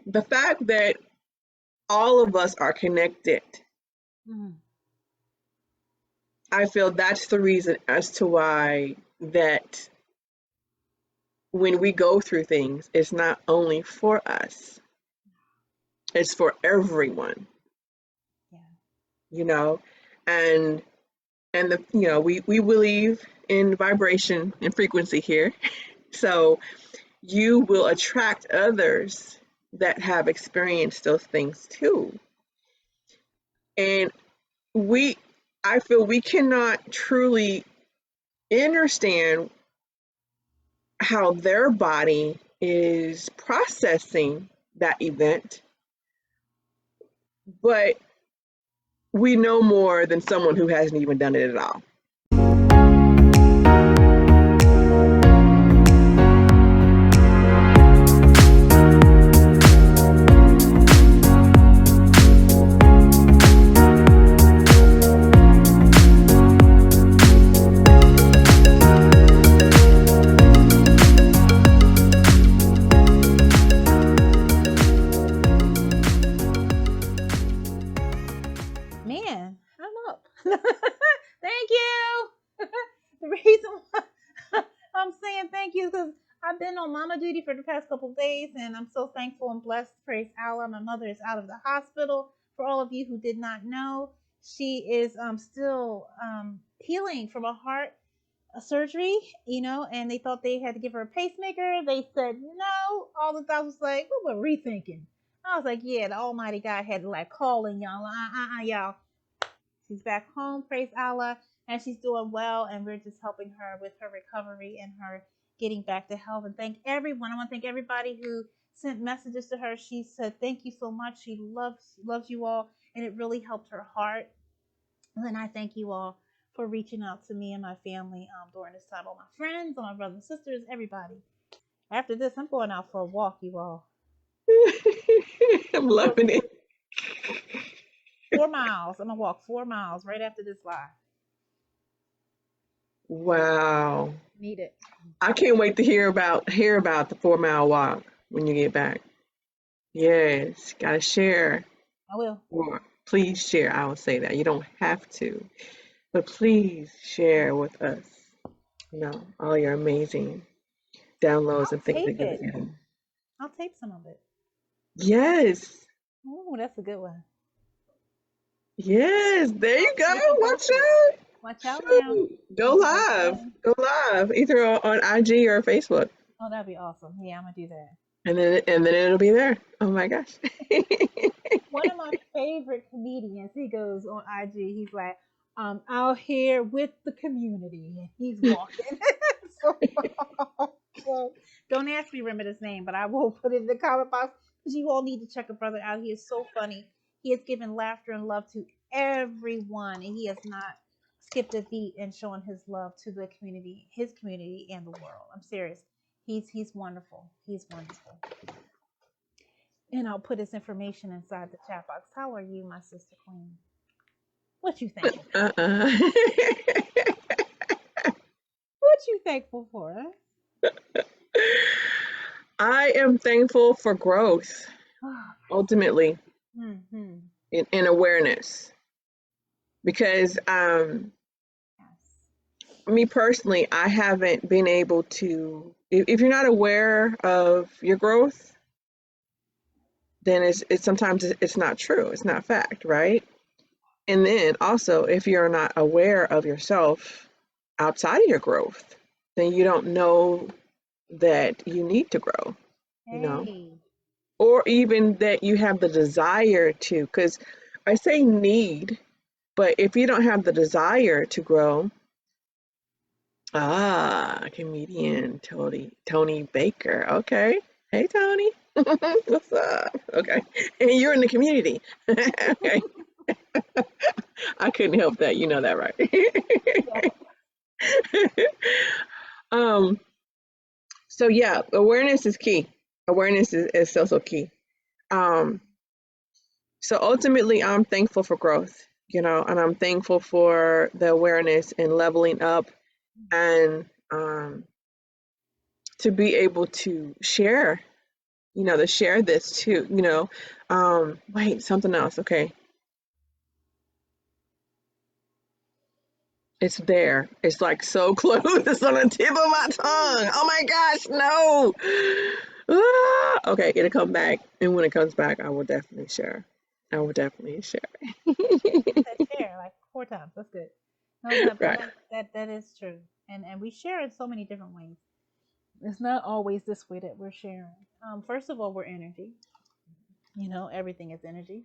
the fact that all of us are connected, I feel that's the reason as to why that when we go through things, it's not only for us, it's for everyone. Yeah. You know, and the we believe in vibration and frequency here. So you will attract others that have experienced those things too. And I feel we cannot truly understand how their body is processing that event, but we know more than someone who hasn't even done it at all. Man, I'm up. Thank you. The reason why I'm saying thank you is because I've been on mama duty for the past couple of days, and I'm so thankful and blessed. Praise Allah. My mother is out of the hospital. For all of you who did not know, she is still healing from a heart surgery, and they thought they had to give her a pacemaker. They said no. All the doctors was like, we're rethinking. I was like, yeah, the Almighty God had to like calling y'all. Y'all. She's back home, praise Allah, and she's doing well, and we're just helping her with her recovery and her getting back to health. And thank everyone. I want to thank everybody who sent messages to her. She said thank you so much. She loves you all, and it really helped her heart. And I thank you all for reaching out to me and my family during this time. All my friends, all my brothers and sisters, everybody. After this, I'm going out for a walk, you all. I'm loving it. 4 miles. I'm gonna walk 4 miles right after this live. Wow. Need it. I can't wait to hear about the 4-mile walk when you get back. Yes, gotta share. I will. Or please share. I will say that. You don't have to, but please share with us, all your amazing downloads and things that you're getting. I'll tape some of it. Yes. Oh, that's a good one. Yes, there you go. Watch out. Watch out Shoot. now. Go live. Go live, either on IG or Facebook. Oh, that'd be awesome. Yeah, I'm gonna do that. And then it'll be there. Oh my gosh. One of my favorite comedians, he goes on IG, he's like, I'm out here with the community. And he's walking. So, don't ask me to remember his name, but I will put it in the comment box because you all need to check a brother out. He is so funny. He has given laughter and love to everyone, and he has not skipped a beat in showing his love to the community, his community, and the world. I'm serious. He's wonderful. He's wonderful. And I'll put his information inside the chat box. How are you, my sister queen? What you thankful for? What you thankful for? I am thankful for growth, ultimately, in awareness. Because me personally, I haven't been able to, if you're not aware of your growth, then it's sometimes it's not true. It's not fact, right? And then also, if you're not aware of yourself outside of your growth, then you don't know that you need to grow, or even that you have the desire to, because I say need, but if you don't have the desire to grow, comedian Tony Baker. Okay. Hey, Tony. What's up? Okay. And you're in the community. Okay. I couldn't help that. You know that, right? So yeah, awareness is key. Awareness is so key. So ultimately, I'm thankful for growth, and I'm thankful for the awareness and leveling up, and to be able to share to share this too, wait, something else. Okay. It's there. It's like so close. It's on the tip of my tongue. Oh my gosh, no. Ah! Okay, it'll come back. And when it comes back, I will definitely share. I will definitely share. You said share like 4 times. That's good. No, that but Right. that is true. And we share in so many different ways. It's not always this way that we're sharing. First of all, we're energy. Everything is energy.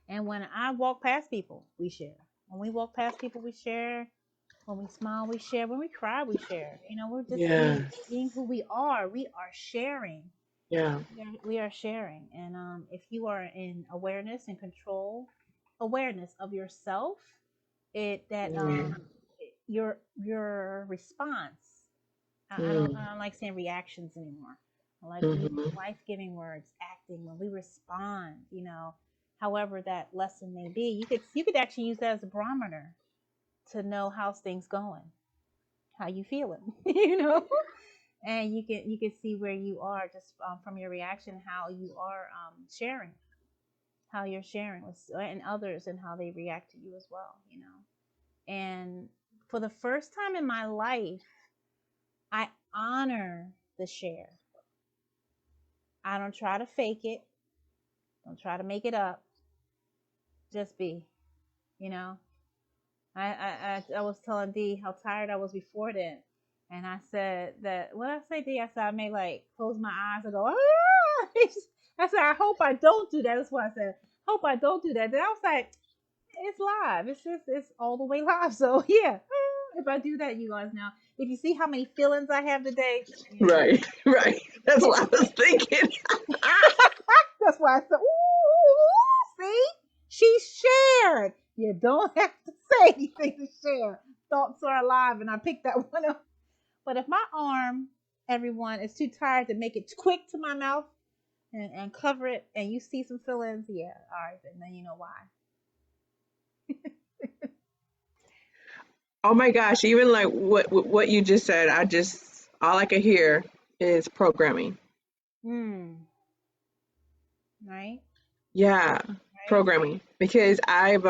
And when I walk past people, we share. When we walk past people, we share. When we smile, we share. When we cry, we share. We're just being Yes. who we are. We are sharing. Yeah. We are sharing. And if you are in awareness and control, awareness of yourself, it that Mm. your response. I don't like saying reactions anymore. I like using Mm-hmm. life-giving words, acting when we respond. However that lesson may be, you could actually use that as a barometer to know how's things going, how you feeling, and you can see where you are just from your reaction, how you are sharing, how you're sharing with and others, and how they react to you as well. And for the first time in my life, I honor the share. I don't try to fake it. Don't try to make it up. Just be, you know. I was telling D how tired I was before then, and I said that what I say D, I said I may like close my eyes and go ah. I said I hope I don't do that. That's what I said. Hope I don't do that. Then I was like, it's live. It's all the way live. So yeah, if I do that, you guys know. If you see how many feelings I have today, Right. Right. That's what I was thinking. that's why I said, ooh, see, she shared. You don't have to say anything to share. Thoughts are alive, and I picked that one up. But if my arm, everyone, is too tired to make it quick to my mouth and cover it, and you see some feelings, yeah, all right, then you know why. Oh my gosh, even like what you just said, all I could hear is programming. Hmm. Right. Yeah, Right. programming. Because I've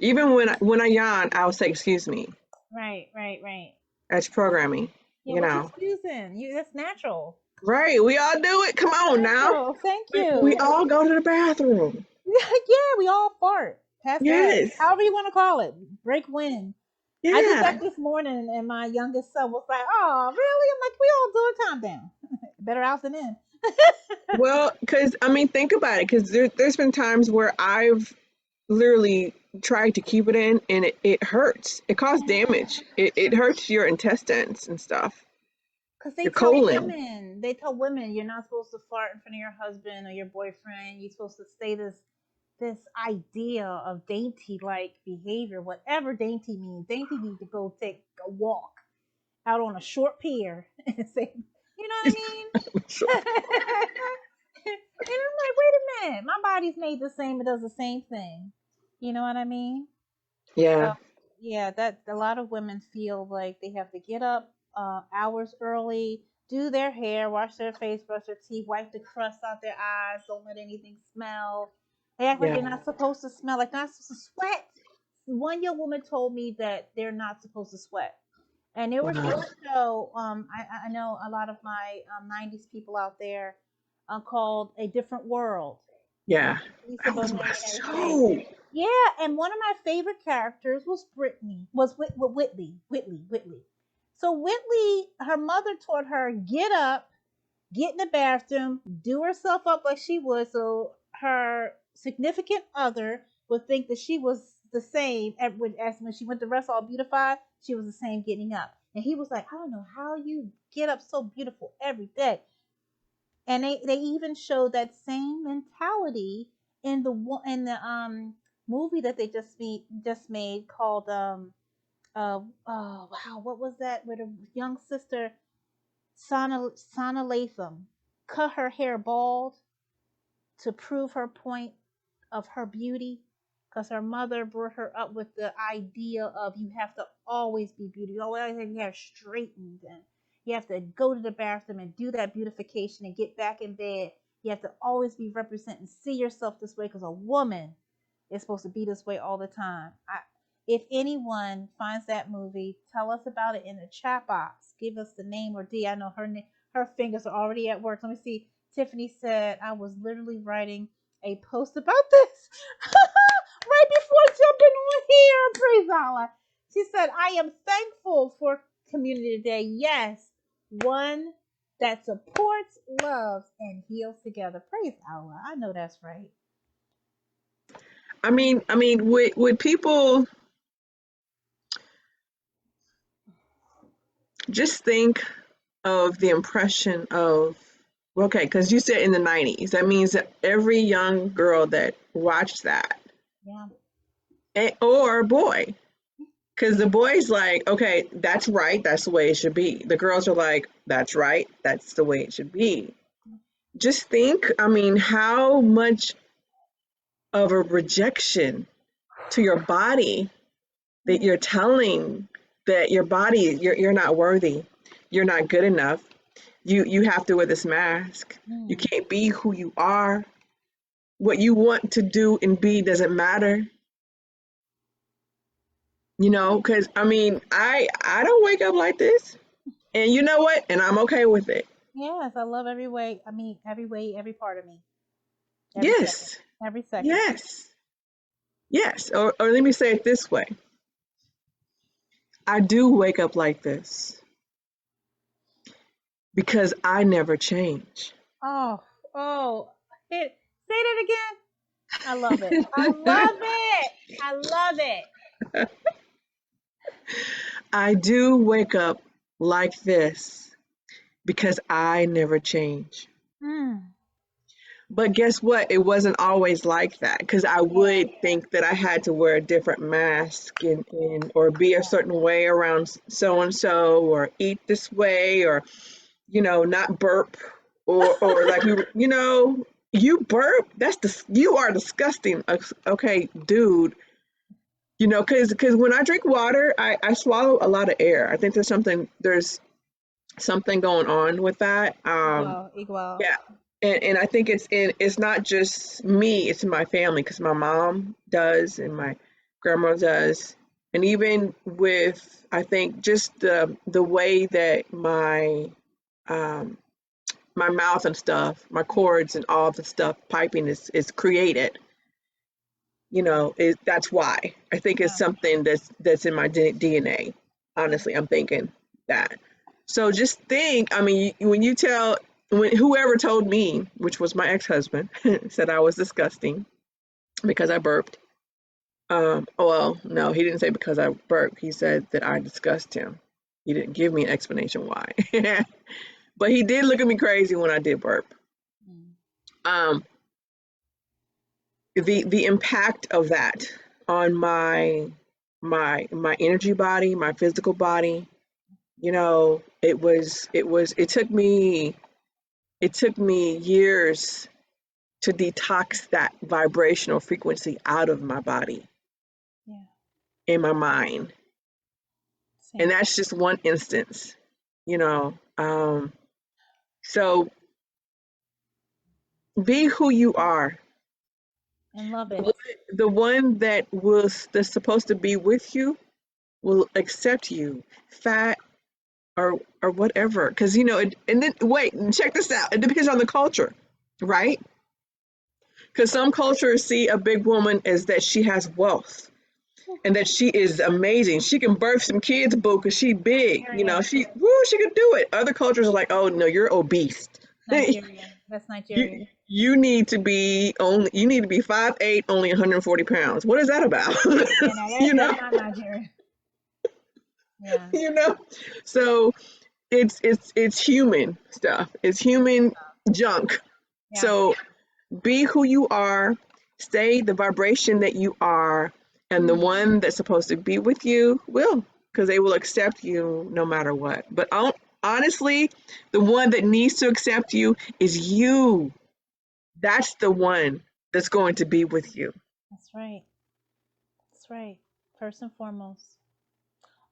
even when I yawn, I'll say excuse me. Right. Right. Right. That's programming, Yeah. you What you know. excusing? You. That's natural. Right, we all do it. Come on now. Natural. Thank We you. all go to the bathroom. Yeah, we all fart, pass gas, Yes. however you want to call it, break wind. I did that Yeah. this morning, and my youngest son was like, "Oh, really?" I'm like, "We all do it. Calm down. Better out than in." Well, because I mean, think about it. Because there's been times where I've literally tried to keep it in, and it hurts. It causes damage. It hurts your intestines and stuff. Because they Your tell colon. women, you're not supposed to fart in front of your husband or your boyfriend. You're supposed to stay this idea of dainty like behavior, whatever dainty means. Dainty needs to go take a walk out on a short pier and say, you know what I mean? And I'm like, wait a minute, my body's made the same, it does the same thing. You know what I mean? So Yeah. yeah, that a lot of women feel like they have to get up hours early, do their hair, wash their face, brush their teeth, wipe the crust out their eyes, don't let anything smell. They act like they're Yeah. not supposed to smell, like not supposed to sweat. One young woman told me that they're not supposed to sweat. And there was Wow. this show. I know a lot of my '90s people out there called A Different World. Yeah. Lisa That was Bonet my and everything. show. Yeah, and one of my favorite characters was Whitley. So Whitley, her mother taught her get up, get in the bathroom, do herself up like she would, so her significant other would think that she was the same as when she went to rest all beautified. She was the same getting up, and he was like, I don't know how you get up so beautiful every day. And they even showed that same mentality in the movie that they just made called oh wow, what was that, where the young sister Sana Latham cut her hair bald to prove her point of her beauty, because her mother brought her up with the idea of you have to always be beautiful, you always have your hair straightened, and You have to go to the bathroom and do that beautification and get back in bed. You have to always be representing, see yourself this way, because a woman is supposed to be this way all the time. If anyone finds that movie, tell us about it in the chat box. Give us the name or D. I know her fingers are already at work. Let me see. Tiffany said, I was literally writing a post about this right before jumping on here. Praise Allah. She said, I am thankful for community today. Yes, one that supports, loves, and heals together. Praise Allah. I know that's right. I mean, would people just think of the impression of, okay, because you said in the 90s, that means that every young girl that watched that, Yeah. or boy, because the boys like, okay, that's right, that's the way it should be. The girls are like, that's right, that's the way it should be. Just think, I mean, how much of a rejection to your body that you're telling that your body, you're not worthy, you're not good enough, you have to wear this mask, you can't be who you are, what you want to do and be doesn't matter, you know, because I mean, I don't wake up like this, and you know what, and I'm okay with it. Yes, I love every way. I mean, every part of me. Every second. Yes, Every second. yes, yes, or let me say it this way, I do wake up like this because I never change. Oh, say that again. I love it. I love it. I love it. I do wake up like this because I never change. Mm. But guess what? It wasn't always like that because I would think that I had to wear a different mask and or be a certain way around so and so or eat this way or you know not burp or like you know you burp you are disgusting. Okay, dude. You know, because when I drink water, I swallow a lot of air. I think there's something going on with that. Igual. Yeah, and I think it's not just me; it's my family because my mom does and my grandma does, and even with I think just the way that um, my mouth and stuff, my cords and all the stuff piping is created. You know, that's why I think it's Yeah. something that's in my DNA. Honestly, I'm thinking that. So just think, I mean, when whoever told me, which was my ex-husband, said I was disgusting because I burped. Well, no, he didn't say because I burped. He said that I disgust him. He didn't give me an explanation why. But he did look at me crazy when I did burp. Mm. Um, the impact of that on my energy body, my physical body, you know, it took me years to detox that vibrational frequency out of my body Yeah. and my mind. And Same. that's just one instance, you know. So be who you are. And love it. The one that's supposed to be with you will accept you, fat or whatever. Because you know, and then wait, and check this out. It depends on the culture, right? Because some cultures see a big woman as that she has wealth and that she is amazing. She can birth some kids, boo, because she big. You know, Nigerian. she can do it. Other cultures are like, oh no, you're obese. Nigerian. That's you Nigerian. you need to be 5'8", only 140 pounds. What is that about? Yeah, no, you know, that's not Nigerian. Yeah. you know. So it's human stuff. It's human junk. Yeah. So be who you are, stay the vibration that you are, and the Mm. one that's supposed to be with you will, because they will accept you no matter what. But honestly, the one that needs to accept you is you. That's the one that's going to be with you. That's right. That's right. First and foremost.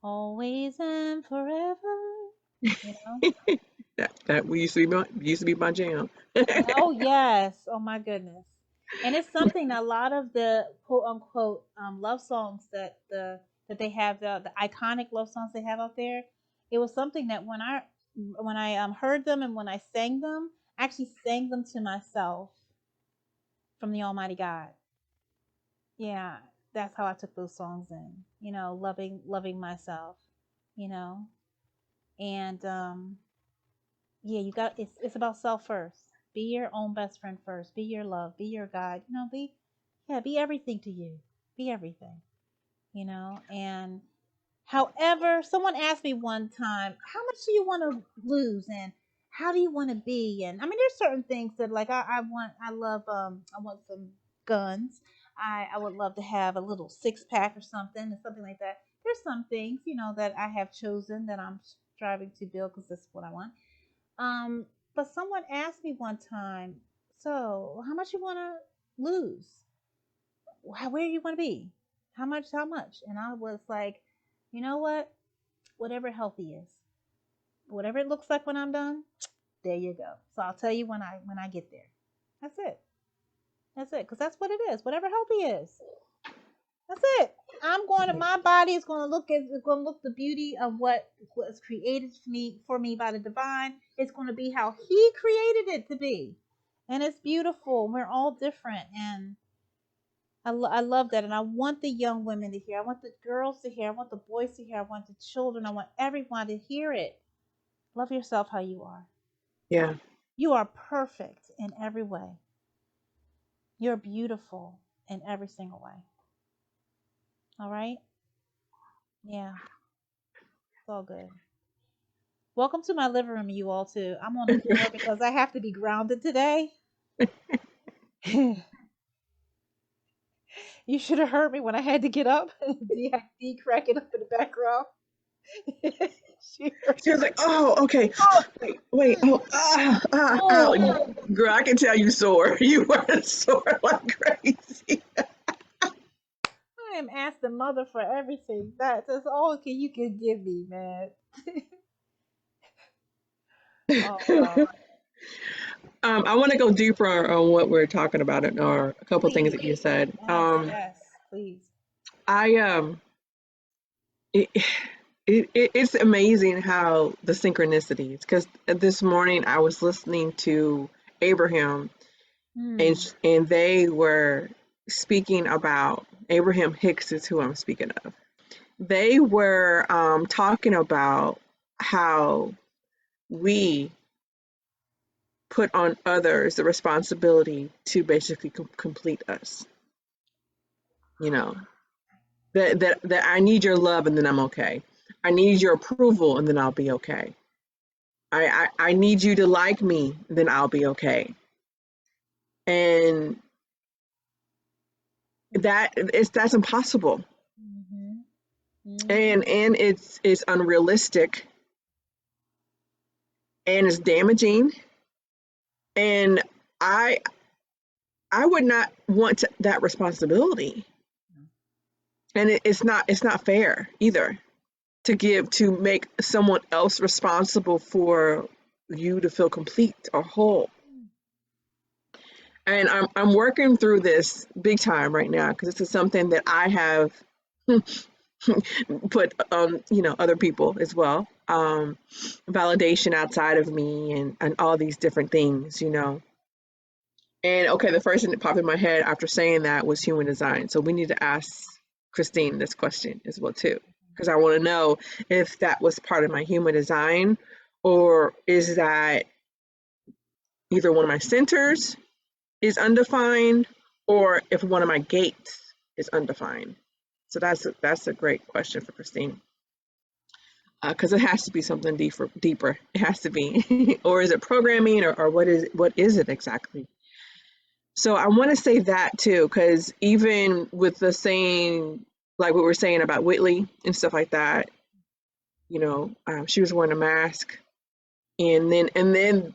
Always and forever. you know? That we used to be my jam. Oh yes. Oh my goodness. And it's something that a lot of the quote unquote love songs that they have, the iconic love songs they have out there, it was something that when I heard them and when I sang them, I actually sang them to myself from the Almighty God. Yeah, that's how I took those songs in. Loving myself, you know. And yeah, it's about self first. Be your own best friend first. Be your love. Be your guide. Be everything to you. Be everything. And however, someone asked me one time, how much do you want to lose and how do you want to be? And I mean, there's certain things that like I want some guns. I would love to have a little six pack or something like that. There's some things, that I have chosen that I'm striving to build because this is what I want. Um, but someone asked me one time, so how much you want to lose? Where you want to be? How much? How much? And I was like, you know what? Whatever healthy is, whatever it looks like when I'm done, there you go. So I'll tell you when I get there. That's it. That's it. Because that's what it is. Whatever healthy is. That's it. My body is going to look the beauty of what was created for me by the divine. It's going to be how he created it to be. And it's beautiful. We're all different. And I love that. And I want the young women to hear. I want the girls to hear. I want the boys to hear. I want the children. I want everyone to hear it. Love yourself how you are. Yeah. You are perfect in every way. You're beautiful in every single way. All right? Yeah. It's all good. Welcome to my living room, you all, too. I'm on the floor because I have to be grounded today. You should have heard me when I had to get up. D cracking up in the background. She was like, "Oh, okay. Wait. Oh, Oh, girl, I can tell you sore. You were sore like crazy." I am asking mother for everything. That's all you can give me, man. Oh wow. I want to go deeper on what we're talking about, or a couple of things Please. that you said. Yes, yes, please. I it, it's amazing how the synchronicities. Because this morning I was listening to Abraham, Hmm. and they were speaking about Abraham Hicks is who I'm speaking of. They were talking about how we put on others the responsibility to basically complete us. You know, that I need your love and then I'm okay. I need your approval and then I'll be okay. I need you to like me, then I'll be okay. And that's impossible. Mm-hmm. Mm-hmm. And it's unrealistic and it's damaging. And I I would not want that responsibility. And it's not fair either to make someone else responsible for you to feel complete or whole. And I'm working through this big time right now because this is something that I have put on other people as well. Validation outside of me and all these different things. And okay, the first thing that popped in my head after saying that was human design. So we need to ask Christine this question as well too, because I want to know if that was part of my human design, or is that either one of my centers is undefined, or if one of my gates is undefined. So that's a great question for Christine, because it has to be something deeper. It has to be, or is it programming, or what is it exactly? So I want to say that too, because even with the saying, like what we're saying about Whitley and stuff like that, she was wearing a mask, and then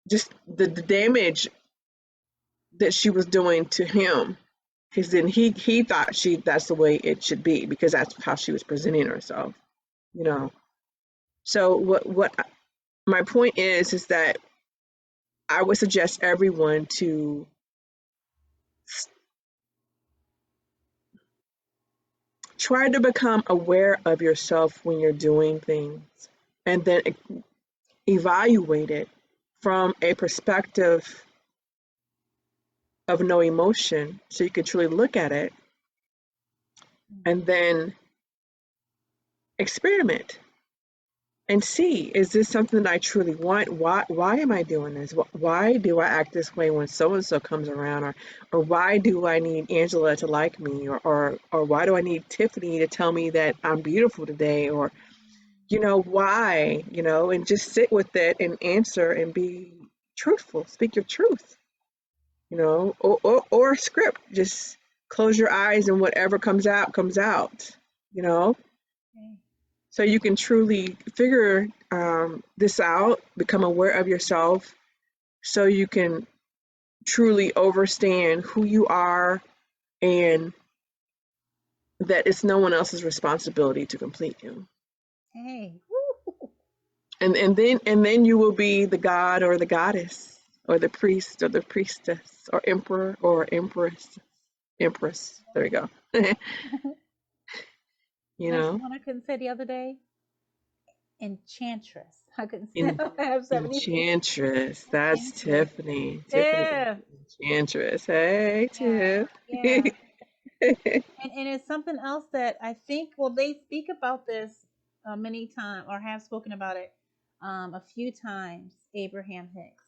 just the damage that she was doing to him, because then he thought that's the way it should be because that's how she was presenting herself, you know. So my point is that I would suggest everyone to try to become aware of yourself when you're doing things, and then evaluate it from a perspective of no emotion, so you can truly look at it and then experiment and see, is this something that I truly want? Why am I doing this? Why do I act this way when so and so comes around, or why do I need Angela to like me, or why do I need Tiffany to tell me that I'm beautiful today, or why, and just sit with it and answer and be truthful, speak your truth, or a script, just close your eyes and whatever comes out comes out, you know Okay. so you can truly figure this out, become aware of yourself, so you can truly understand who you are, and that it's no one else's responsibility to complete you. Hey. Woo. And then you will be the god or the goddess or the priest or the priestess or emperor or empress. There we go. you What's the know, one I couldn't say the other day? Enchantress. I couldn't say En- I have 70. enchantress. That's Enchantress. Tiffany. Tiffany, Yeah. enchantress. Hey, Yeah. Tiff. Yeah. And it's something else that I think, well, they speak about this many times, or have spoken about it a few times, Abraham Hicks.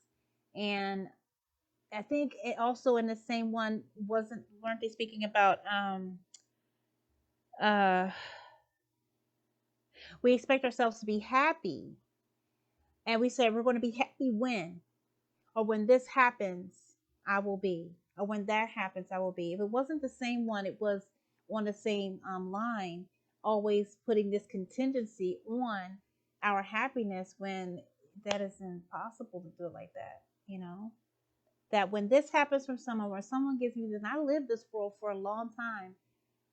And I think it also in the same one, weren't they speaking about uh we expect ourselves to be happy, and we say we're going to be happy when, or when this happens I will be, or when that happens I will be. If it wasn't the same one, it was on the same line, always putting this contingency on our happiness, when that is impossible to do it like that, that when this happens from someone, where someone gives me this, and I lived this world for a long time,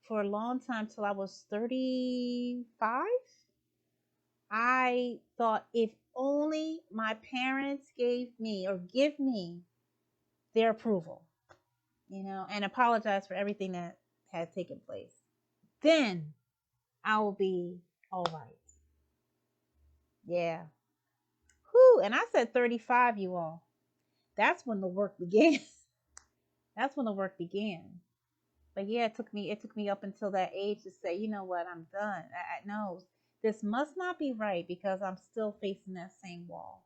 till I was 35. I thought, if only my parents gave me, or give me, their approval, and apologize for everything that had taken place, then I will be all right. Yeah. Whew. And I said 35, you all. That's when the work began. That's when the work began. But yeah, it took me up until that age to say, you know what, I'm done. I know this must not be right, because I'm still facing that same wall.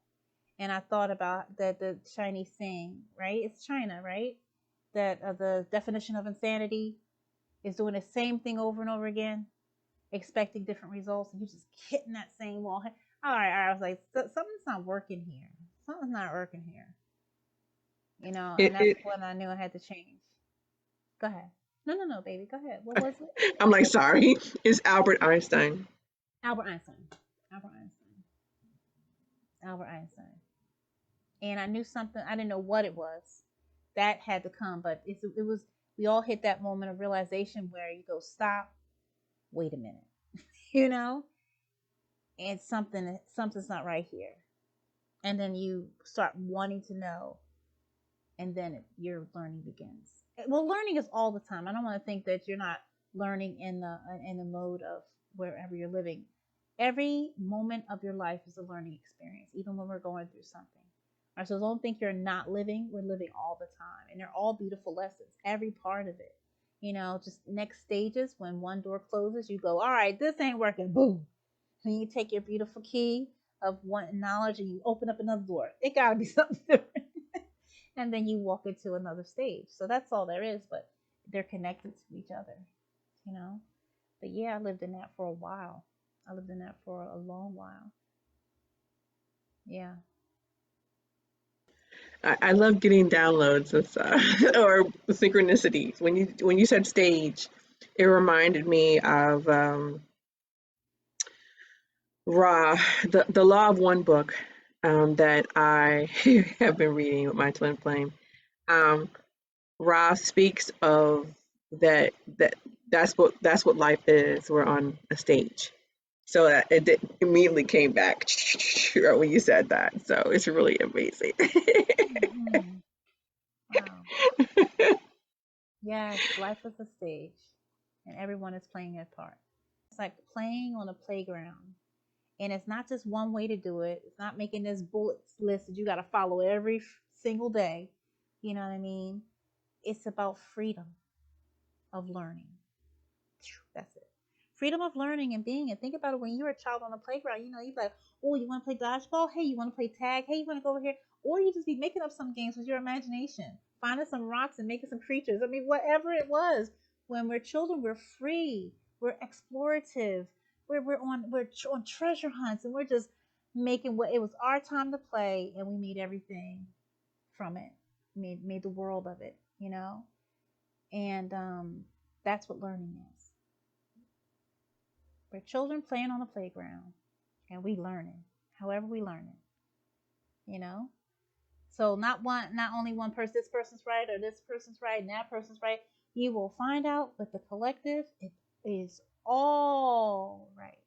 And I thought about that, the Chinese saying, right? It's China, right? That the definition of insanity is doing the same thing over and over again, expecting different results, and you're just hitting that same wall. All right. I was like, something's not working here. Something's not working here. it, And that's it, when I knew I had to change. Go ahead. No, no, no, baby. Go ahead. What was it? I'm like, sorry. It's Albert Einstein. Albert Einstein. Albert Einstein. Albert Einstein. And I knew something. I didn't know what it was. That had to come, but it was. We all hit that moment of realization where you go, stop. Wait a minute. you know, and something's not right here. And then you start wanting to know, and then your learning begins. Well, learning is all the time. I don't want to think that you're not learning in the mode of wherever you're living. Every moment of your life is a learning experience, even when we're going through something. All right, so don't think you're not living. We're living all the time, and they're all beautiful lessons. Every part of it. Just next stages. When one door closes, you go, all right, this ain't working. Boom. And you take your beautiful key of one knowledge and you open up another door. It gotta be something different. And then you walk into another stage. So that's all there is, but they're connected to each other, you know. But yeah, I lived in that for a while. I lived in that for a long while. Yeah. I love getting downloads and stuff or synchronicities. When you said stage, it reminded me of Ra, the Law of One book that I have been reading with my twin flame. Um, Ra speaks of that that's what life is. We're on a stage, So that immediately came back when you said that. So it's really amazing. Mhm. Wow. Yes, life is a stage, and everyone is playing their part. It's like playing on a playground. And it's not just one way to do it. It's not making this bullets list that you got to follow every single day. You know what I mean? It's about freedom of learning. That's it. Freedom of learning and being. And think about it when you were a child on the playground. You know, you're like, oh, you want to play dodgeball? Hey, you want to play tag? Hey, you want to go over here? Or you just be making up some games with your imagination, finding some rocks and making some creatures. I mean, whatever it was. When we're children, we're free. We're explorative. We're on treasure hunts, and we're just making what it was our time to play, and we made everything from it. Made the world of it. You know, and that's what learning is. We're children playing on the playground, and we learning, however we learn it, you know. So not only one person, this person's right or this person's right and that person's right. You will find out with the collective, it is all right.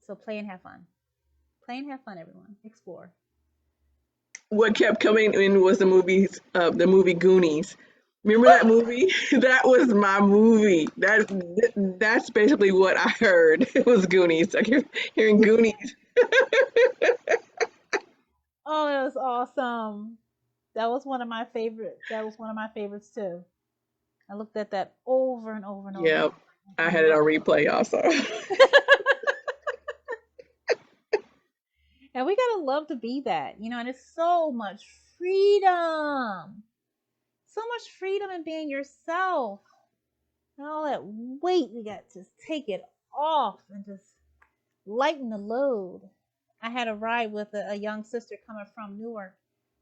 So play and have fun. Play and have fun, everyone. Explore. What kept coming in was the movie Goonies. Remember that movie? That was my movie. That's basically what I heard. It was Goonies. I kept hearing Goonies. Oh, that was awesome. That was one of my favorites. That was one of my favorites too. I looked at that over and over and over. Yep, I I had it love on replay also. And we gotta love to be that, you know, and it's so much freedom. So much freedom in being yourself. And all that weight, we got to take it off and just lighten the load. I had a ride with a young sister coming from Newark,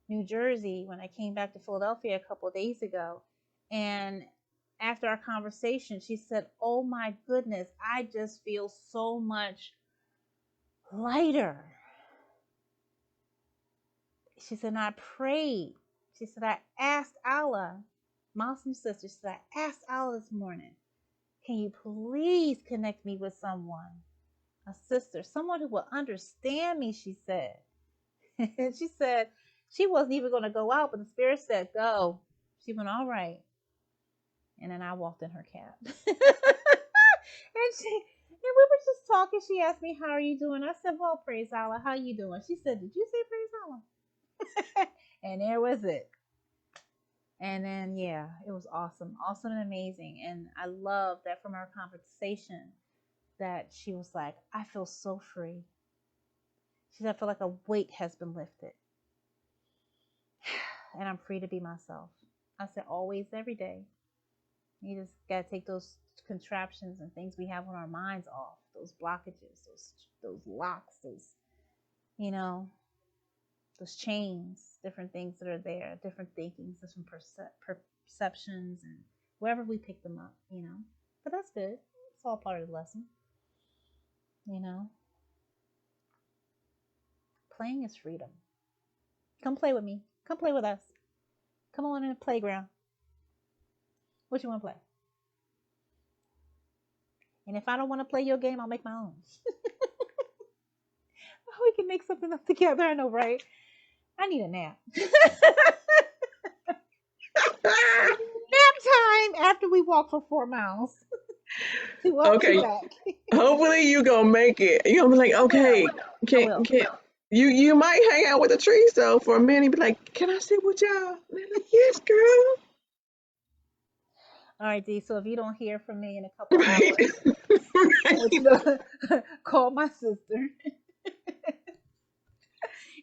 New Jersey, when I came back to Philadelphia a couple of days ago. And after our conversation, she said, oh my goodness, I just feel so much lighter. She said, and I prayed. She said, I asked Allah, Muslim sister, she said, I asked Allah this morning, can you please connect me with someone, a sister, someone who will understand me, she said. And she said she wasn't even going to go out, but the spirit said, go. She went, all right. And then I walked in her cab. And we were just talking. She asked me, how are you doing? I said, well, praise Allah. How you doing? She said, did you say praise Allah? And there was it. And then, yeah, it was awesome. Awesome and amazing. And I love that from our conversation that she was like, I feel so free. She said, I feel like a weight has been lifted. And I'm free to be myself. I said, always, every day. You just got to take those contraptions and things we have on our minds off. Those blockages, those locks, those, you know, those chains, different things that are there, different thinkings, different perceptions, and wherever we pick them up, you know. But that's good. It's all part of the lesson, you know. Playing is freedom. Come play with me. Come play with us. Come on in the playground. What you want to play? And if I don't want to play your game, I'll make my own. We can make something up together. I know, right? I need a nap. Nap time after we walk for 4 miles. Okay, hopefully you gonna make it. You gonna be like, okay, can you might hang out with the trees though for a minute. Be like, can I sit with y'all? And they're like, yes, girl. All right, D. So if you don't hear from me in a couple hours, call my sister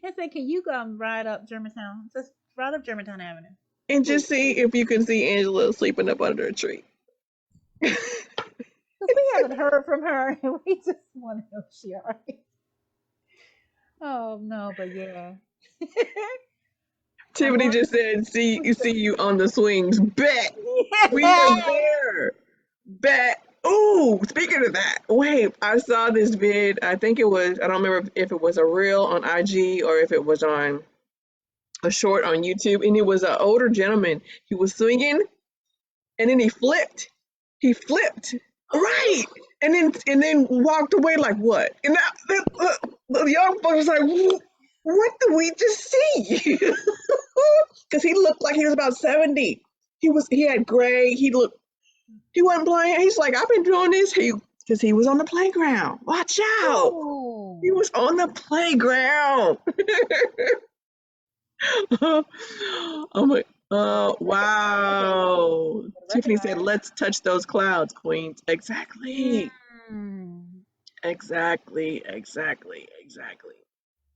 and say, can you come ride up Germantown? Just ride up Germantown Avenue. And just see if you can see Angela sleeping up under a tree. Because we haven't heard from her and we just want to know if she's all right. Oh, no, but yeah. Tiffany just said, see you on the swings. Bet. We are there. Bet. Ooh, speaking of that, wait, I saw this vid. I think it was, I don't remember if it was a reel on IG or if it was on a short on YouTube. And it was an older gentleman. He was swinging and then he flipped. He flipped. Right. and then walked away like what? And the young boy was like, what did we just see? Because he looked like he was about 70. He had gray. He wasn't playing. He's like, I've been doing this. Because he was on the playground. Watch out. Oh, He was on the playground. Oh my, wow. Tiffany said, recognize. let's touch those clouds, queens. Exactly. Mm. Exactly. Exactly. Exactly.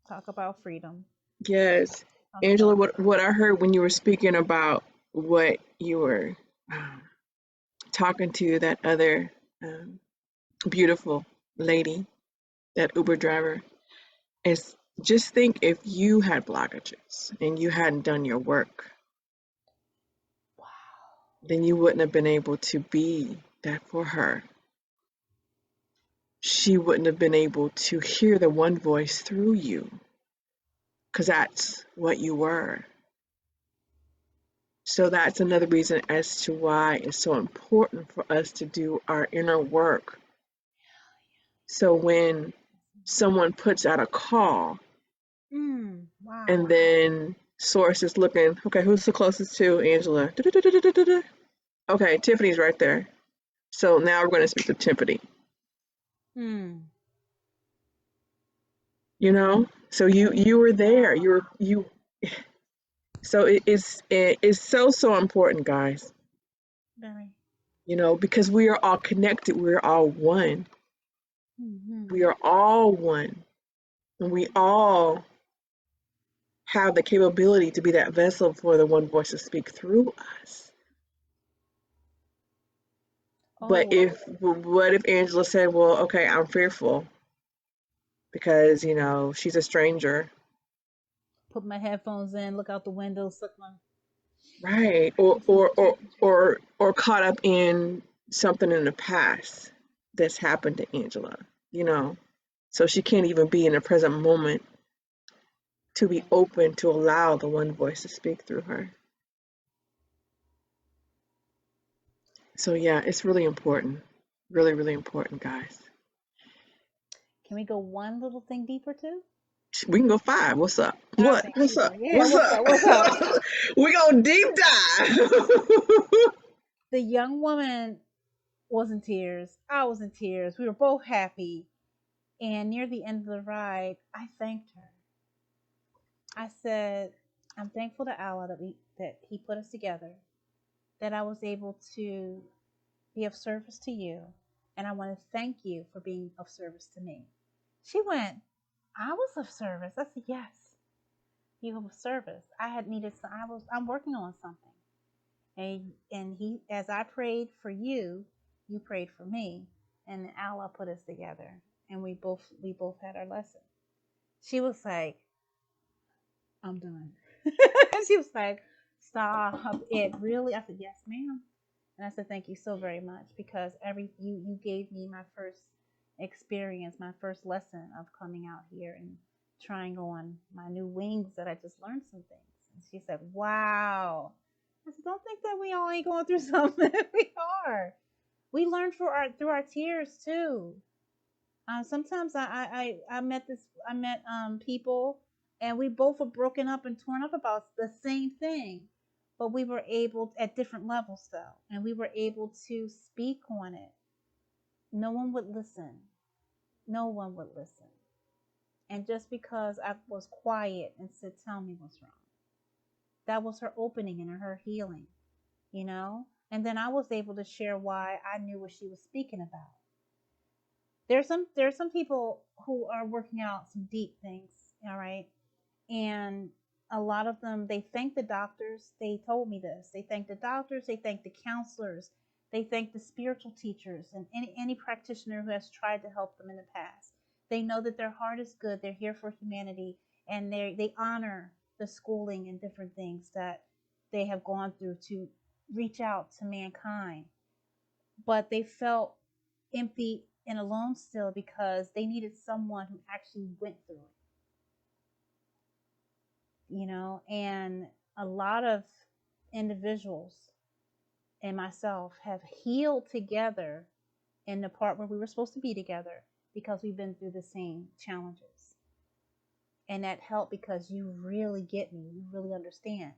Talk about freedom. Yes. Talk Angela, about what I heard when you were speaking about what you were talking to that other um, beautiful lady, that Uber driver, is just think if you had blockages and you hadn't done your work, wow. then you wouldn't have been able to be that for her. She wouldn't have been able to hear the one voice through you because that's what you were. So that's another reason as to why it's so important for us to do our inner work. So when someone puts out a call Wow. and then source is looking, okay, who's the closest to Angela? Okay, Tiffany's right there. So now we're going to speak to Tiffany. Hmm. You know, so you were there. You. So it's so important, guys. Very. You know, because we are all connected. We're all one. Mm-hmm. We are all one, and we all have the capability to be that vessel for the one voice to speak through us. But Oh, what if Angela said, "Well, okay, I'm fearful because she's a stranger." put my headphones in, look out the window, suck my. Right. Or caught up in something in the past that's happened to Angela, you know. So she can't even be in the present moment to be open to allow the one voice to speak through her. So yeah, it's really important. Really, really important, guys. Can we go one little thing deeper too? We can go 5. What's up? I What? think What's up? deeper. Yeah, What's what's up? up? What's up? We gonna deep dive. The young woman was in tears. I was in tears. We were both happy. And near the end of the ride, I thanked her. I said, I'm thankful to Allah that He put us together, that I was able to be of service to you, and I want to thank you for being of service to me. She went, I was of service. I said, yes, you were of service. I had needed some, I'm working on something. And he, as I prayed for you, you prayed for me, and Allah put us together, and we both had our lesson. She was like, I'm done. She was like, stop it, really? I said, yes, ma'am. And I said, thank you so very much, because you gave me my first experience, my first lesson of coming out here and trying on my new wings that I just learned some things. And she said, wow. I said, don't think that we all ain't going through something. We are. We learn through our tears too. Sometimes I met people, and we both were broken up and torn up about the same thing, but we were able, at different levels though, and we were able to speak on it. No one would listen. No one would listen. And just because I was quiet and said, "Tell me what's wrong," that was her opening and her healing, you know. And then I was able to share why I knew what she was speaking about. There's some people who are working out some deep things, all right, and a lot of them, they thank the doctors. They told me this. They thank the doctors, they thank the counselors, they thank the spiritual teachers, and any practitioner who has tried to help them in the past. They know that their heart is good, they're here for humanity, and they honor the schooling and different things that they have gone through to reach out to mankind. But they felt empty and alone still, because they needed someone who actually went through it, and a lot of individuals and myself have healed together in the part where we were supposed to be together because we've been through the same challenges. And that helped because you really get me. You really understand.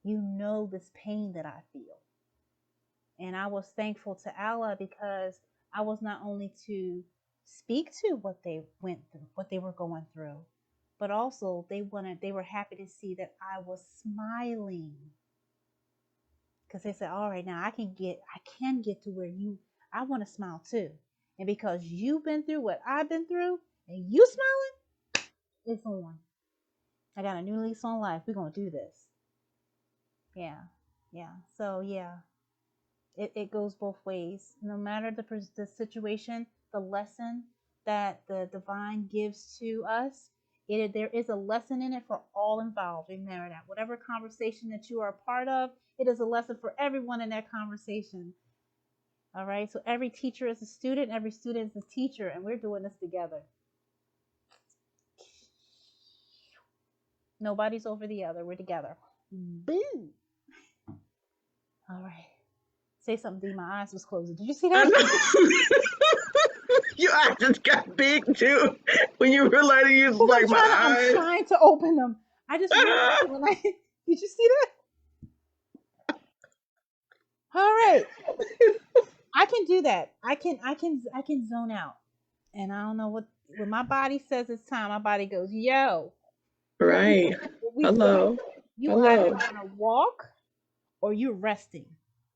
You know this pain that I feel. And I was thankful to Allah because I was not only to speak to what they went through, what they were going through, but also they were happy to see that I was smiling. Because they said, all right, now I can get to where I want to smile too. And because you've been through what I've been through and you smiling, it's on. I got a new lease on life. We're going to do this. Yeah. So yeah, it goes both ways. No matter the situation, the lesson that the divine gives to us, there is a lesson in it for all involved. Remember that. Whatever conversation that you are a part of, it is a lesson for everyone in that conversation. All right. So every teacher is a student, every student is a teacher, and we're doing this together. Nobody's over the other. We're together. Boom. All right. Say something, D. My eyes was closing. Did you see that? Your eyes just got big too. When you realized you was like my eyes. I'm trying to open them. I just realized when did you see that? All right. I can do that. I can zone out. And I don't know when my body says it's time, my body goes, yo. Right. Hello. You either want to walk or you're resting.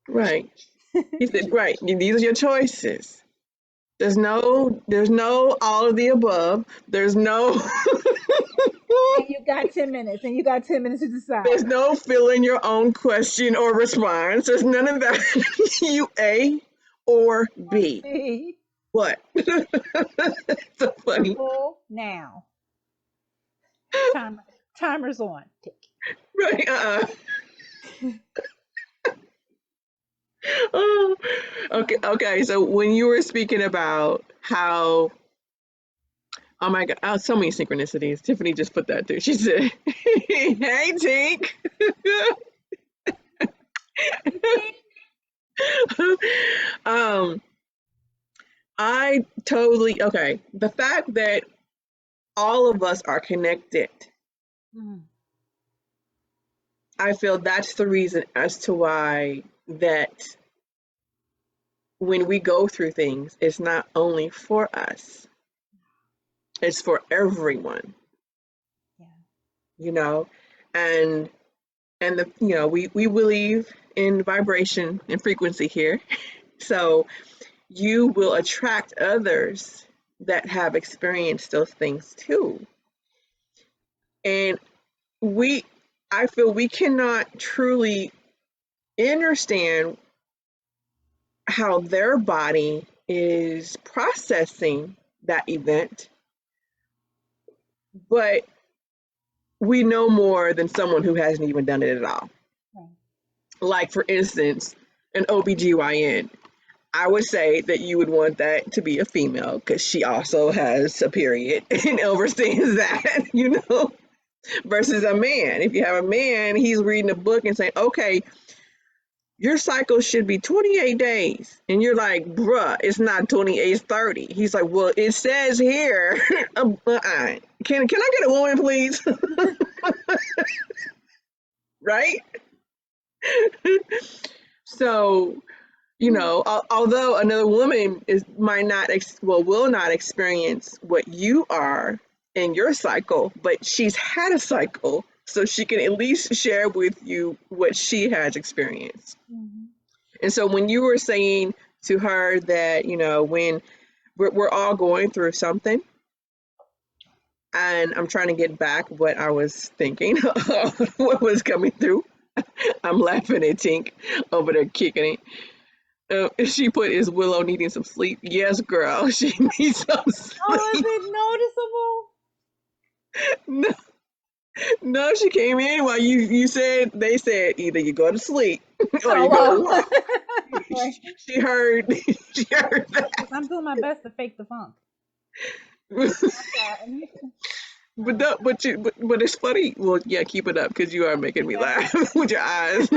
Right. He said, right. These are your choices. There's no all of the above. There's no. And you got 10 minutes, to decide. There's no fill in your own question or response. There's none of that. You A or B. What? So funny. Now. Timer's on. Tick. Right. Oh, okay. So when you were speaking about how, oh my God, so many synchronicities. Tiffany just put that through. She said, "Hey, Tink." I totally okay. The fact that all of us are connected. I feel that's the reason as to why that when we go through things, it's not only for us, it's for everyone. Yeah. And we believe in vibration and frequency here. So you will attract others that have experienced those things too. And I feel we cannot truly understand how their body is processing that event, but we know more than someone who hasn't even done it at all. Okay. Like, for instance, an OBGYN. I would say that you would want that to be a female because she also has a period and understands that, versus a man. If you have a man, he's reading a book and saying, okay, your cycle should be 28 days. And you're like, bruh, it's not 28, it's 30. He's like, well, it says here, can I get a woman, please? Right? So, although another woman will not experience what you are in your cycle, but she's had a cycle, so she can at least share with you what she has experienced. Mm-hmm. And so when you were saying to her that, when we're all going through something, and I'm trying to get back what I was thinking, what was coming through. I'm laughing at Tink over there kicking it. She put, is Willow needing some sleep? Yes, girl, she needs some sleep. Oh, is it noticeable? No, she came in while they said either you go to sleep or you go to walk. She heard that. I'm doing my best to fake the funk. But it's funny. Well, yeah, keep it up because you are making me laugh with your eyes.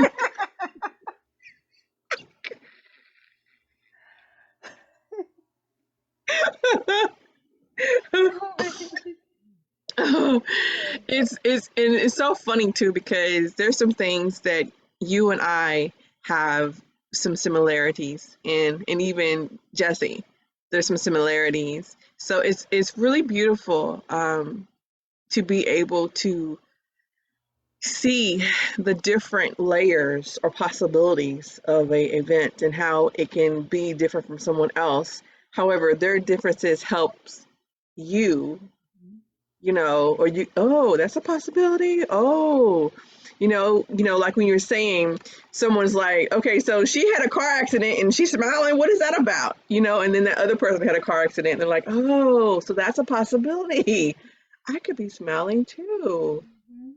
It's so funny too, because there's some things that you and I have some similarities in, and even Jesse, there's some similarities. So it's really beautiful to be able to see the different layers or possibilities of a event and how it can be different from someone else. However, their differences helps you, or you, oh, that's a possibility. Oh, like when you're saying someone's like, okay, so she had a car accident and she's smiling. What is that about? And then the other person had a car accident and they're like, oh, so that's a possibility. I could be smiling too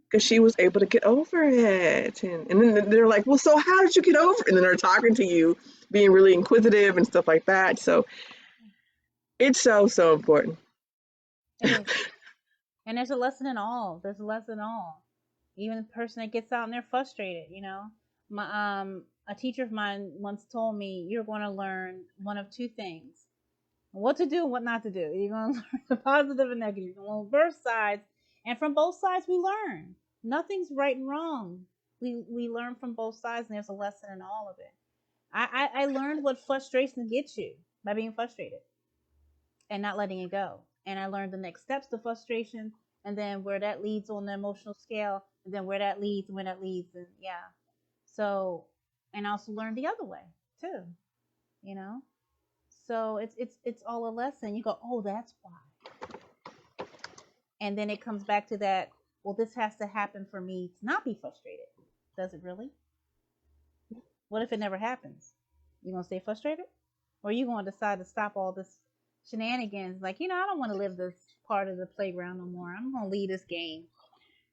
because she was able to get over it. And then they're like, well, so how did you get over it? And then they're talking to you, being really inquisitive and stuff like that. So it's so, so important. It is. And there's a lesson in all. There's a lesson in all. Even the person that gets out and they're frustrated, My a teacher of mine once told me, you're going to learn one of two things: what to do and what not to do. You're going to learn the positive and negative. You're going to learn both sides, and from both sides we learn. Nothing's right and wrong. We learn from both sides, and there's a lesson in all of it. I learned what frustration gets you by being frustrated and not letting it go. And I learned the next steps to frustration, and then where that leads on the emotional scale, and then where that leads, and yeah. So, and I also learned the other way too, you know. So it's all a lesson. You go, oh, that's why. And then it comes back to that. Well, this has to happen for me to not be frustrated. Does it really? What if it never happens? You gonna stay frustrated, or are you gonna decide to stop all this shenanigans? Like, I don't want to live this part of the playground no more. I'm gonna leave this game,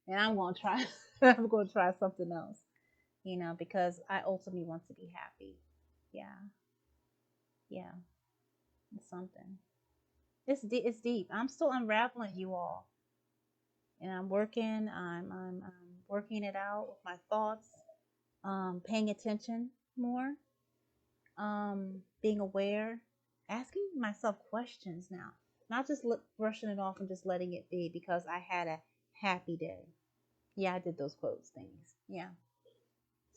and I'm gonna try. I'm gonna try something else. Because I ultimately want to be happy. Yeah, yeah, it's something. It's deep. I'm still unraveling, you all, and I'm working. I'm working it out with my thoughts. Paying attention more. Being aware, asking myself questions now, not just brushing it off and just letting it be because I had a happy day. Yeah, I did those quotes things. Yeah.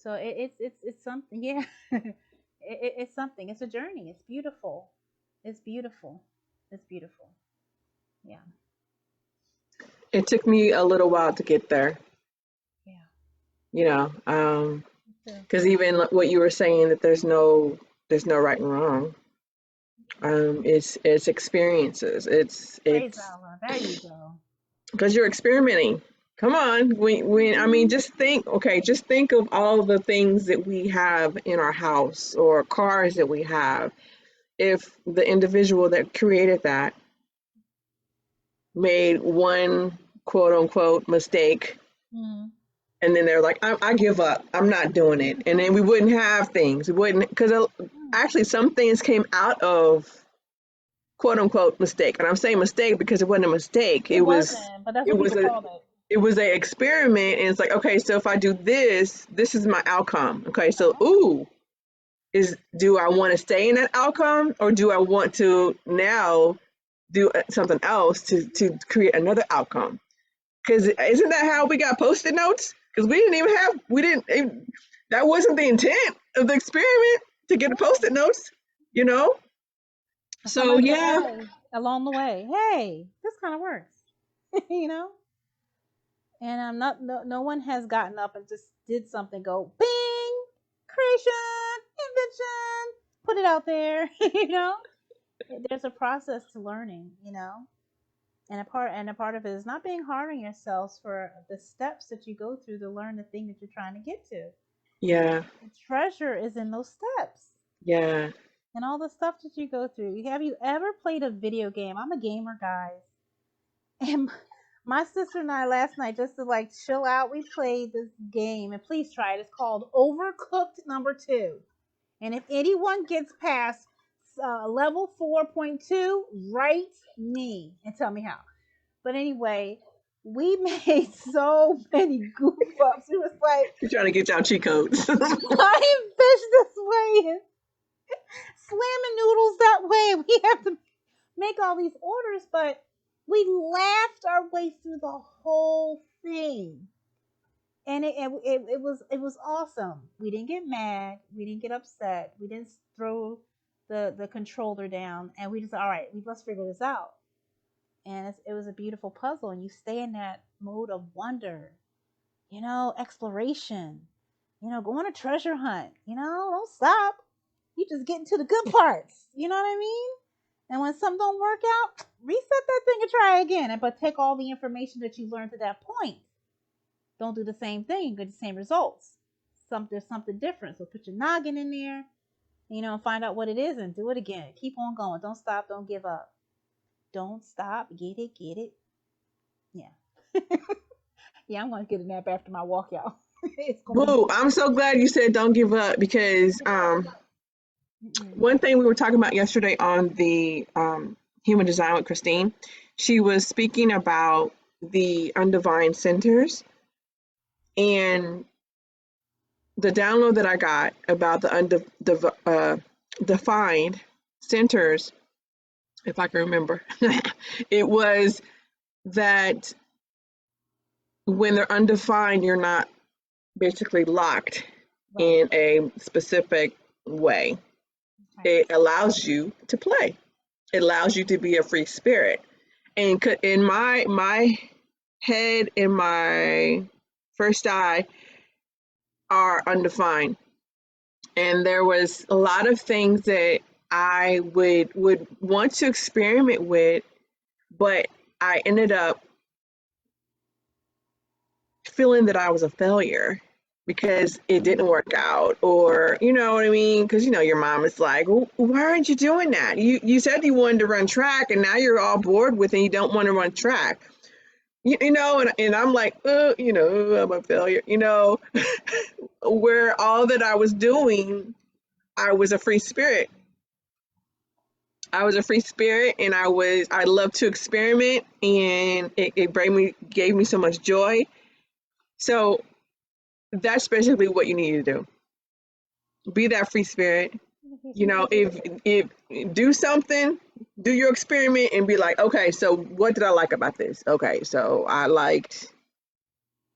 So it's something. Yeah. It's something. It's a journey. It's beautiful. It's beautiful. It's beautiful. Yeah. It took me a little while to get there. Yeah. Because even what you were saying, that there's no right and wrong. It's experiences. It's Allah. There you go. Because you're experimenting. Come on, I mean, just think of all the things that we have in our house or cars that we have. If the individual that created that made one quote unquote mistake, and then they're like, I give up, I'm not doing it, and then we wouldn't have things. We wouldn't, because actually some things came out of quote unquote mistake, and I'm saying mistake because it wasn't a mistake. It wasn't, but that's what people called it. It was an experiment, and it's like, okay, so if I do this is my outcome. Okay, so do I want to stay in that outcome, or do I want to now do something else to create another outcome? Because isn't that how we got Post-it notes? Because that wasn't the intent of the experiment, to get the Post-it notes, So yeah. Along the way, hey, this kind of works, And I'm not. No one has gotten up and just did something. Go bing, creation, invention, put it out there. There's a process to learning. And a part of it is not being hard on yourselves for the steps that you go through to learn the thing that you're trying to get to. Yeah. The treasure is in those steps. Yeah. And all the stuff that you go through. Have you ever played a video game? I'm a gamer, guys. And my sister and I last night, just to chill out, we played this game. And please try it. It's called Overcooked #2. And if anyone gets past level 4.2, write me and tell me how. But anyway, we made so many goof ups. It was like, you're trying to get y'all cheat codes. frying fish this way and slamming noodles that way. We have to make all these orders, but we laughed our way through the whole everything. And it was awesome. We didn't get mad. We didn't get upset. We didn't throw the controller down. And we just, all right, let's figure this out. And it was a beautiful puzzle. And you stay in that mode of wonder, exploration, go on a treasure hunt, don't stop. You just get into the good parts. You know what I mean? And when something don't work out, reset that thing and try again. But take all the information that you learned to that point. Don't do the same thing, get the same results. There's something different. So put your noggin in there, and find out what it is and do it again. Keep on going. Don't stop. Don't give up. Don't stop. Get it. Yeah. Yeah, I'm going to get a nap after my walk, y'all. Boo, I'm so glad you said don't give up, because one thing we were talking about yesterday on the Human Design with Christine, she was speaking about the undefined centers, and the download that I got about the defined centers, if I can remember, it was that when they're undefined, you're not basically locked in a specific way. It allows you to play. It allows you to be a free spirit. And in my head and my first eye are undefined. And there was a lot of things that I would want to experiment with, but I ended up feeling that I was a failure because it didn't work out, or you know what I mean? Because your mom is like, well, why aren't you doing that? You said you wanted to run track, and now you're all bored with it and you don't want to run track. And I'm like, I'm a failure, where all that I was doing, I was a free spirit. I was a free spirit, and I love to experiment, and it gave me so much joy. So that's basically what you need to do. Be that free spirit. If do something, do your experiment and be like, okay, so what did I like about this? Okay, so I liked,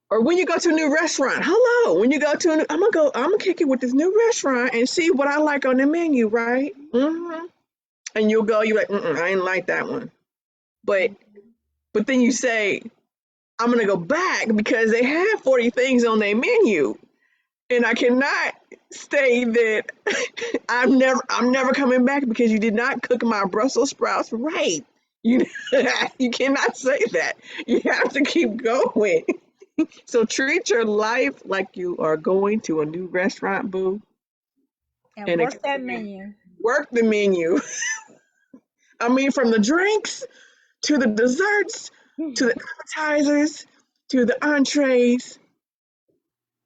or when you go to a new restaurant, when you go to I'm gonna kick it with this new restaurant and see what I like on the menu, right? Mm-hmm. And you're like, I didn't like that one. But then you say, I'm gonna go back because they have 40 things on their menu. And I cannot say that I'm never coming back because you did not cook my Brussels sprouts right. You cannot say that. You have to keep going. So treat your life like you are going to a new restaurant, boo. And work that menu. Work the menu. I mean, from the drinks to the desserts to the appetizers to the entrees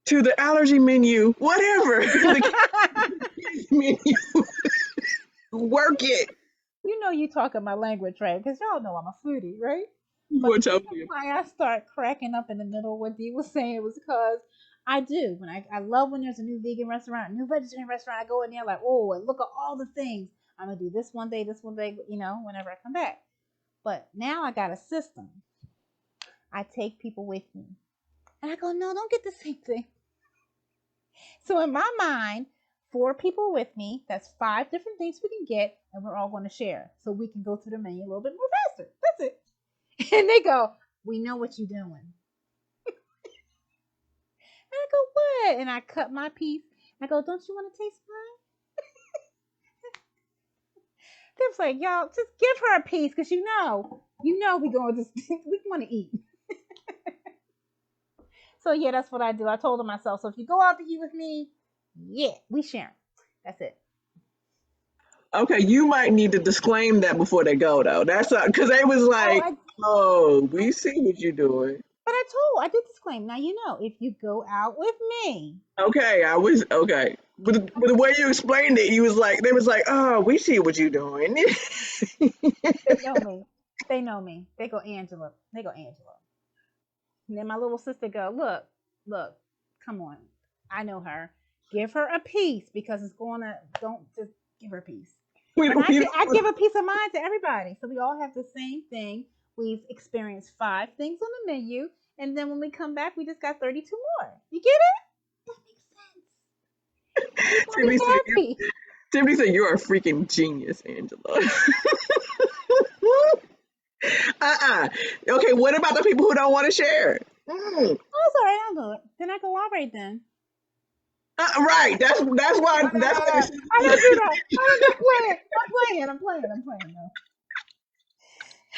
to the allergy menu, whatever. The menu. Work it. You talking my language, right? Because y'all know I'm a foodie, right? But why I start cracking up in the middle of what Dee was saying was because I do. When I love when there's a new vegan restaurant, a new vegetarian restaurant, I go in there like, oh, and look at all the things. I'm gonna do this one day, whenever I come back. But now I got a system. I take people with me. And I go, no, don't get the same thing. So in my mind, 4 people with me, that's 5 different things we can get, and we're all going to share. So we can go through the menu a little bit more faster. That's it. And they go, we know what you're doing. And I go, what? And I cut my piece. I go, don't you want to taste mine? They're like, y'all, just give her a piece, because we going to we want to eat. So yeah, that's what I do. I told myself, so if you go out to eat with me, yeah, we sharing. That's it. Okay, you might need to disclaim that before they go, though. That's because they was like, we see what you're doing. But I did disclaim. Now if you go out with me. Okay, but the way you explained it, they was like, oh, we see what you're doing. They know me. They go, Angela. And then my little sister go, look, come on. I know her. Give her a piece, because don't just give her a piece. I give a piece of mine to everybody. So we all have the same thing. We've experienced 5 things on the menu, And then when we come back, we just got 32 more. You get it? That makes sense. Tiffany said, Everybody happy. Tiffany said, you're a freaking genius, Angela. Okay, what about the people who don't want to share? Oh, it's all right. I'll do it. Then I go out right then. Right. That's why. That's why. I don't do that. I'm playing. No.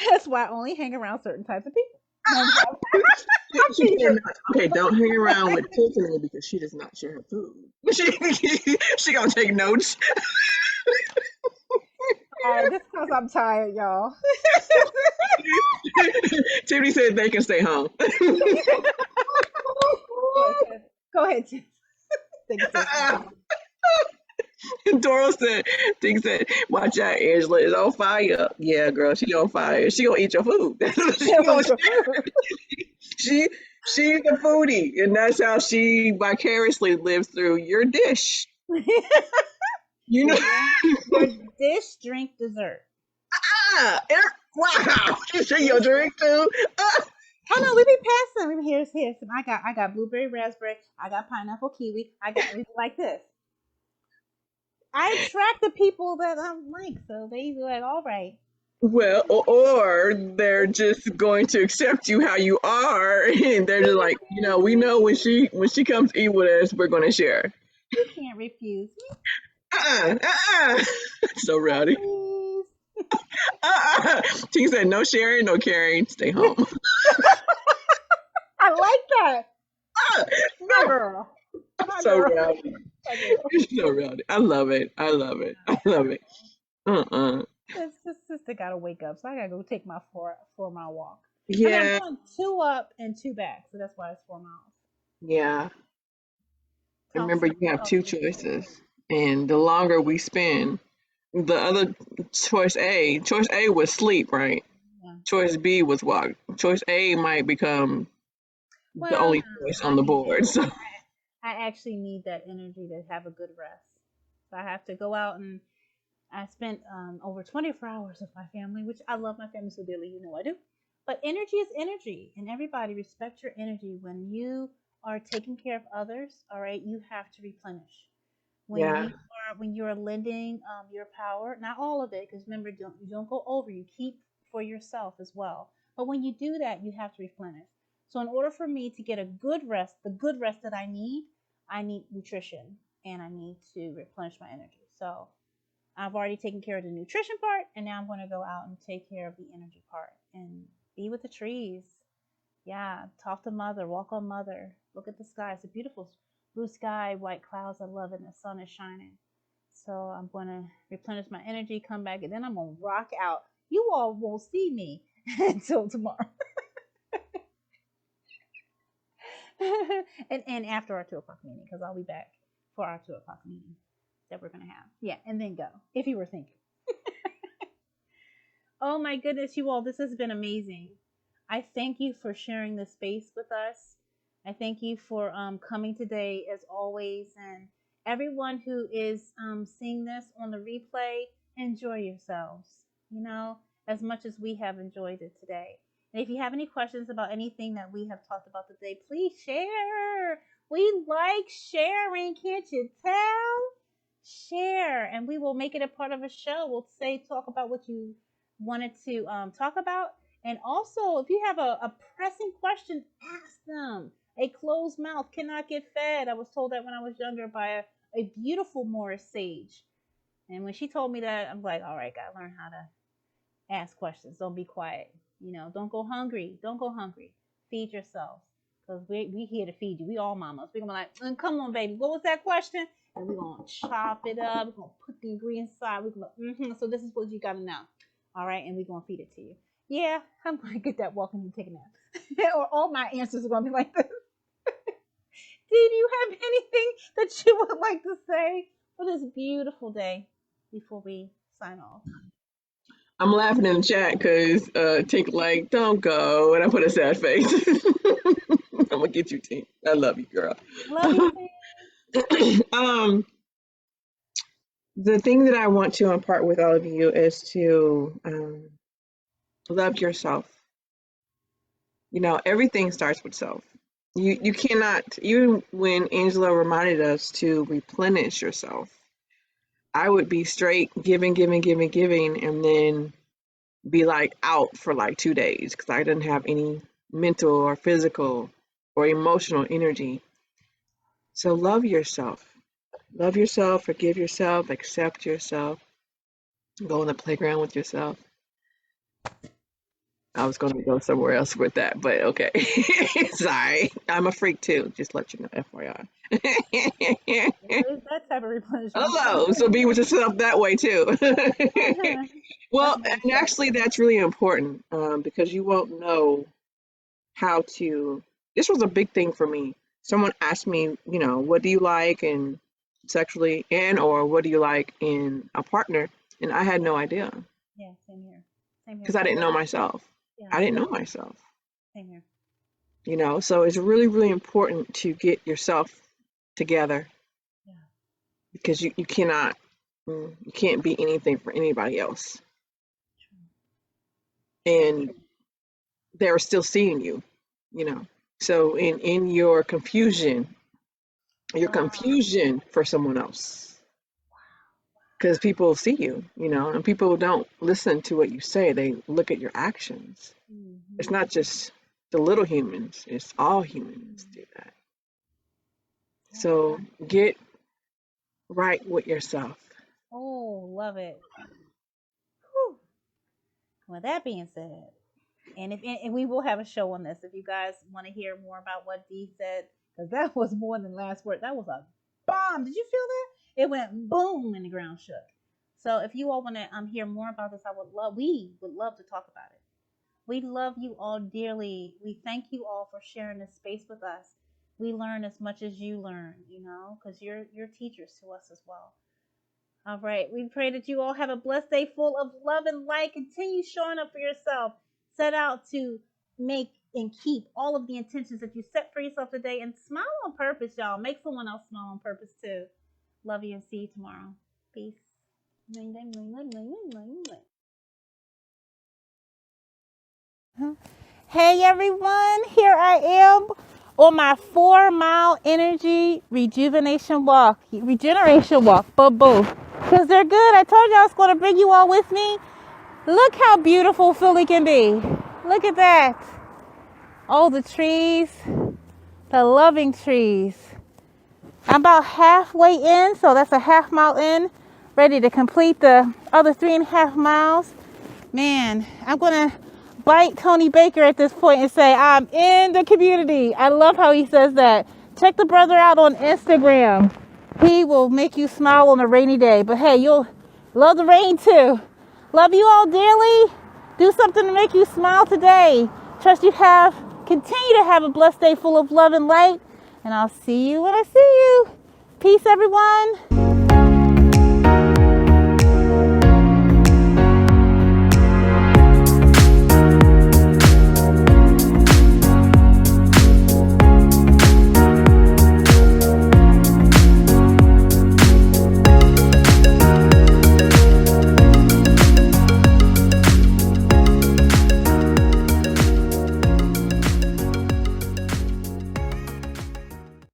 That's why I only hang around certain types of people. Okay, don't hang around with Tiffany because she does not share her food. She gonna take notes. Just because I'm tired, y'all. Tiffany said they can stay home. Go ahead, Tiff. Doro said, watch out, Angela is on fire. Yeah, girl, she on fire. She gonna eat your food. She's a foodie, and that's how she vicariously lives through your dish. You know, your dish, drink, dessert. Wow, you say your drink too? Oh no, we be passing. Here's. I got blueberry, raspberry. I got pineapple, kiwi. I got like this. I attract the people that I'm like, so they be like, all right. Well, or they're just going to accept you how you are, and they're just like, we know when she comes to eat with us, we're going to share. You can't refuse me. So rowdy. T said, no sharing, no caring, stay home. I like that. No. Girl. So rowdy. So rowdy. I love it. Sister gotta wake up, so I gotta go take my 4-mile walk. Yeah. I'm going 2 up and 2 back, so that's why it's 4 miles. Yeah. Remember, you have 2 choices, and the longer we spend, the other choice A was sleep, right? Yeah. Choice B was walk. Choice A might become the only choice on the board. So I actually need that energy to have a good rest. So I have to go out, and I spent over 24 hours with my family, which I love my family so dearly, I do. But energy is energy, and everybody respect your energy. When you are taking care of others, all right, you have to replenish. When you are lending your power, not all of it, because remember, you don't go over. You keep for yourself as well. But when you do that, you have to replenish. So in order for me to get a good rest, the good rest that I need nutrition, and I need to replenish my energy. So I've already taken care of the nutrition part, and now I'm going to go out and take care of the energy part and be with the trees. Yeah, talk to mother, walk on mother, look at the sky. It's a beautiful blue sky, white clouds. I love it, and the sun is shining. So I'm going to replenish my energy, come back, and then I'm going to rock out. You all won't see me until tomorrow. and after our 2 o'clock meeting, because I'll be back for our 2 o'clock meeting that we're going to have. Yeah, and then go, if you were thinking. Oh my goodness, you all, this has been amazing. I thank you for sharing this space with us. I thank you for coming today, as always. And everyone who is seeing this on the replay, enjoy yourselves, as much as we have enjoyed it today. And if you have any questions about anything that we have talked about today, please share. We like sharing, can't you tell? Share, and we will make it a part of a show. We'll talk about what you wanted to talk about. And also, if you have a pressing question, ask them. A closed mouth cannot get fed. I was told that when I was younger by a beautiful Morris sage. And when she told me that, I'm like, all right, gotta learn how to ask questions. Don't be quiet. Don't go hungry. Feed yourself. Because we here to feed you. We all mamas. We're going to be like, come on, baby. What was that question? And we're going to chop it up. We're going to put the ingredients aside. We're going to, so this is what you got to know. All right? And we're going to feed it to you. Yeah, I'm going to get that walking and take a nap. Or all my answers are going to be like this. Did you have anything that you would like to say for this beautiful day before we sign off? I'm laughing in the chat because Tink like, don't go. And I put a sad face. I'm going to get you, Tink. I love you, girl. Love you, Tink. The thing that I want to impart with all of you is to love yourself. You know, everything starts with self. You cannot, even when Angela reminded us to replenish yourself, I would be straight giving, giving, giving, giving, and then be like out for like 2 days because I didn't have any mental or physical or emotional energy. So love yourself, forgive yourself, accept yourself, go on the playground with yourself. I was going to go somewhere else with that, but okay. Sorry, I'm a freak too, just let you know, FYI. There is that type of replenishment. Hello, so be with yourself that way too. Well, That's good and stuff. actually that's really important, because you won't know how to. This was a big thing for me. Someone asked me, you know, what do you like and sexually, and or what do you like in a partner, and I had no idea Yeah, same here. Same here. because I didn't know myself. Yeah, I didn't know myself, same here. you know. So it's really, really important to get yourself together Yeah. because you cannot, you can't be anything for anybody else, and they're still seeing you, you know. So in your confusion for someone else, because people see you, you know, and people don't listen to what you say, they look at your actions. It's not just the little humans, it's all humans do that. So get right with yourself. Oh, love it. Whew. With that being said, and we will have a show on this if you guys want to hear more about what Dee said, because that was more than last word. That was a bomb. Did you feel that? It went boom and the ground shook. So if you all want to hear more about this, we would love to talk about it. We love you all dearly. We thank you all for sharing this space with us. We learn as much as you learn, you know, because you're teachers to us as well. All right. We pray that you all have a blessed day full of love and light. Continue showing up for yourself. Set out to make and keep all of the intentions that you set for yourself today, and smile on purpose, y'all. Make someone else smile on purpose too. Love you and see you tomorrow. Peace. Hey everyone, here I am on my 4-mile energy rejuvenation walk, regeneration walk, but both. Because they're good. I told you I was going to bring you all with me. Look how beautiful Philly can be. Look at that. Oh, the trees, the loving trees. I'm about halfway in, so that's a half-mile in, ready to complete the other 3.5 miles. Man, I'm going to bite Tony Baker at this point and say, I'm in the community. I love how he says that. Check the brother out on Instagram. He will make you smile on a rainy day. But hey, you'll love the rain too. Love you all dearly. Do something to make you smile today. Continue to have a blessed day full of love and light. And I'll see you when I see you. Peace, everyone.